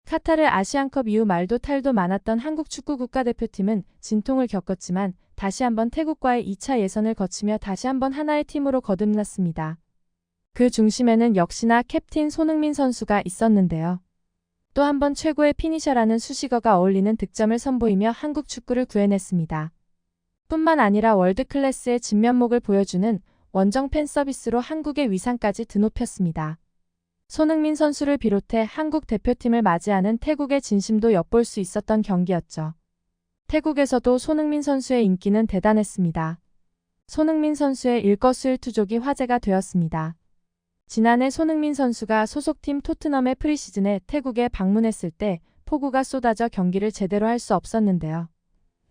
카타르 아시안컵 이후 말도 탈도 많았던 한국 축구 국가대표팀은 진통을 겪었지만 다시 한번 태국과의 2차 예선을 거치며 다시 한번 하나의 팀으로 거듭났습니다. 그 중심에는 역시나 캡틴 손흥민 선수가 있었는데요. 또 한 번 최고의 피니셔라는 수식어가 어울리는 득점을 선보이며 한국 축구를 구해냈습니다. 뿐만 아니라 월드클래스의 진면목을 보여주는 원정 팬 서비스로 한국의 위상까지 드높였습니다. 손흥민 선수를 비롯해 한국 대표팀을 맞이하는 태국의 진심도 엿볼 수 있었던 경기였죠. 태국에서도 손흥민 선수의 인기는 대단했습니다. 손흥민 선수의 일거수일투족이 화제가 되었습니다. 지난해 손흥민 선수가 소속팀 토트넘의 프리시즌에 태국에 방문했을 때 폭우가 쏟아져 경기를 제대로 할 수 없었는데요.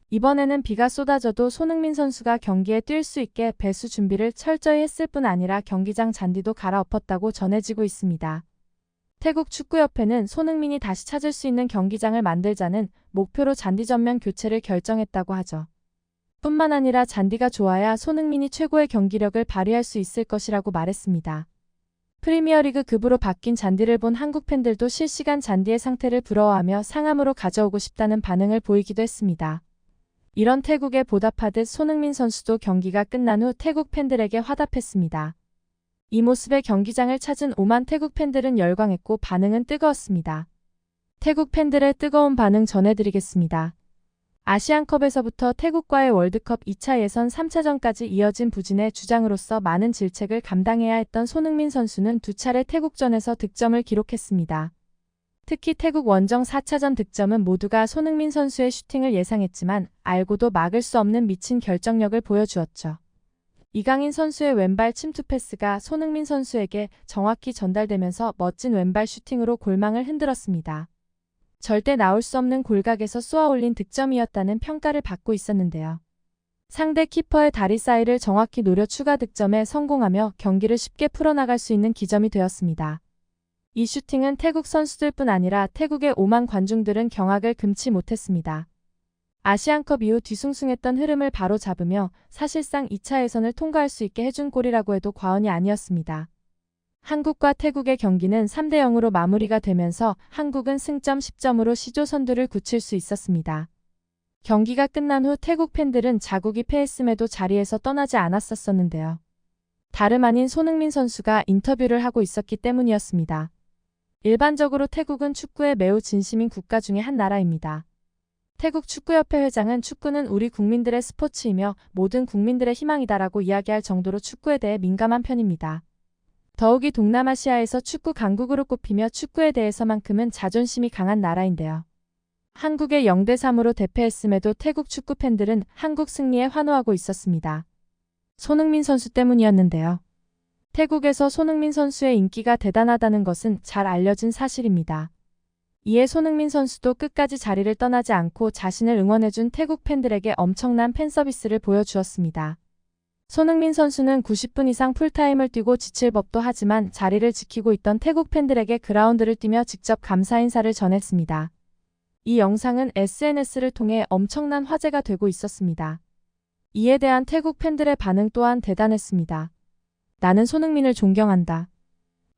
이번에는 비가 쏟아져도 손흥민 선수가 경기에 뛸 수 있게 배수 준비를 철저히 했을 뿐 아니라 경기장 잔디도 갈아엎었다고 전해지고 있습니다. 태국 축구협회는 손흥민이 다시 찾을 수 있는 경기장을 만들자는 목표로 잔디 전면 교체를 결정했다고 하죠. 뿐만 아니라 잔디가 좋아야 손흥민이 최고의 경기력을 발휘할 수 있을 것이라고 말했습니다. 프리미어리그 급으로 바뀐 잔디를 본 한국 팬들도 실시간 잔디의 상태를 부러워하며 상암으로 가져오고 싶다는 반응을 보이기도 했습니다. 이런 태국에 보답하듯 손흥민 선수도 경기가 끝난 후 태국 팬들에게 화답했습니다. 이 모습에 경기장을 찾은 5만 태국 팬들은 열광했고 반응은 뜨거웠습니다. 태국 팬들의 뜨거운 반응 전해드리겠습니다. 아시안컵에서부터 태국과의 월드컵 2차 예선 3차전까지 이어진 부진의 주장으로서 많은 질책을 감당해야 했던 손흥민 선수는 두 차례 태국전에서 득점을 기록했습니다. 특히 태국 원정 4차전 득점은 모두가 손흥민 선수의 슈팅을 예상했지만 알고도 막을 수 없는 미친 결정력을 보여주었죠. 이강인 선수의 왼발 침투 패스가 손흥민 선수에게 정확히 전달되면서 멋진 왼발 슈팅으로 골망을 흔들었습니다. 절대 나올 수 없는 골각에서 쏘아올린 득점이었다는 평가를 받고 있었는데요. 상대 키퍼의 다리 사이를 정확히 노려 추가 득점에 성공하며 경기를 쉽게 풀어나갈 수 있는 기점이 되었습니다. 이 슈팅은 태국 선수들뿐 아니라 태국의 5만 관중들은 경악을 금치 못했습니다. 아시안컵 이후 뒤숭숭했던 흐름을 바로잡으며 사실상 2차 예선을 통과할 수 있게 해준 골이라고 해도 과언이 아니었습니다. 한국과 태국의 경기는 3대 0으로 마무리가 되면서 한국은 승점 10점으로 시조 선두를 굳힐 수 있었습니다. 경기가 끝난 후 태국 팬들은 자국이 패했음에도 자리에서 떠나지 않았었는데요. 다름 아닌 손흥민 선수가 인터뷰를 하고 있었기 때문이었습니다. 일반적으로 태국은 축구에 매우 진심인 국가 중의 한 나라입니다. 태국 축구협회 회장은 축구는 우리 국민들의 스포츠이며 모든 국민들의 희망이다라고 이야기할 정도로 축구에 대해 민감한 편입니다. 더욱이 동남아시아에서 축구 강국으로 꼽히며 축구에 대해서만큼은 자존심이 강한 나라인데요. 한국의 0대 3으로 대패했음에도 태국 축구 팬들은 한국 승리에 환호하고 있었습니다. 손흥민 선수 때문이었는데요. 태국에서 손흥민 선수의 인기가 대단하다는 것은 잘 알려진 사실입니다. 이에 손흥민 선수도 끝까지 자리를 떠나지 않고 자신을 응원해준 태국 팬들에게 엄청난 팬 서비스를 보여주었습니다. 손흥민 선수는 90분 이상 풀타임을 뛰고 지칠 법도 하지만 자리를 지키고 있던 태국 팬들에게 그라운드를 뛰며 직접 감사 인사를 전했습니다. 이 영상은 SNS를 통해 엄청난 화제가 되고 있었습니다. 이에 대한 태국 팬들의 반응 또한 대단했습니다. 나는 손흥민을 존경한다.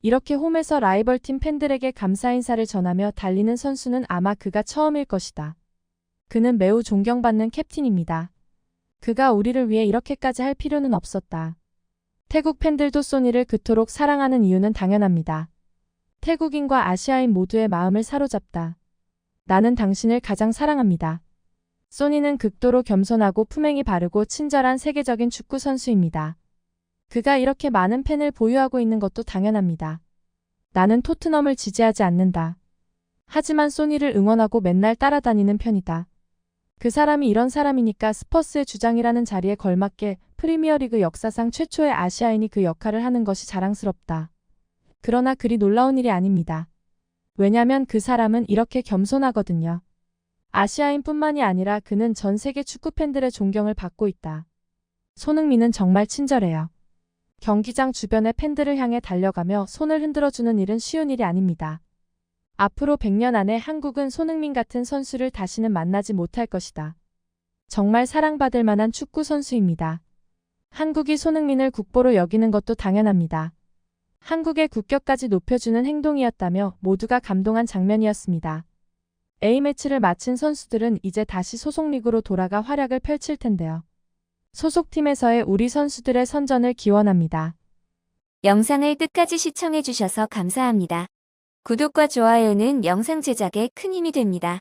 이렇게 홈에서 라이벌팀 팬들에게 감사 인사를 전하며 달리는 선수는 아마 그가 처음일 것이다. 그는 매우 존경받는 캡틴입니다. 그가 우리를 위해 이렇게까지 할 필요는 없었다. 태국 팬들도 소니를 그토록 사랑하는 이유는 당연합니다. 태국인과 아시아인 모두의 마음을 사로잡다. 나는 당신을 가장 사랑합니다. 소니는 극도로 겸손하고 품행이 바르고 친절한 세계적인 축구 선수입니다. 그가 이렇게 많은 팬을 보유하고 있는 것도 당연합니다. 나는 토트넘을 지지하지 않는다. 하지만 소니를 응원하고 맨날 따라다니는 편이다. 그 사람이 이런 사람이니까 스퍼스의 주장이라는 자리에 걸맞게 프리미어리그 역사상 최초의 아시아인이 그 역할을 하는 것이 자랑스럽다. 그러나 그리 놀라운 일이 아닙니다. 왜냐면 그 사람은 이렇게 겸손하거든요. 아시아인뿐만이 아니라 그는 전 세계 축구 팬들의 존경을 받고 있다. 손흥민은 정말 친절해요. 경기장 주변의 팬들을 향해 달려가며 손을 흔들어주는 일은 쉬운 일이 아닙니다. 앞으로 100년 안에 한국은 손흥민 같은 선수를 다시는 만나지 못할 것이다. 정말 사랑받을 만한 축구 선수입니다. 한국이 손흥민을 국보로 여기는 것도 당연합니다. 한국의 국격까지 높여주는 행동이었다며 모두가 감동한 장면이었습니다. A매치를 마친 선수들은 이제 다시 소속리그로 돌아가 활약을 펼칠 텐데요. 소속팀에서의 우리 선수들의 선전을 기원합니다. 영상을 끝까지 시청해주셔서 감사합니다. 구독과 좋아요는 영상 제작에 큰 힘이 됩니다.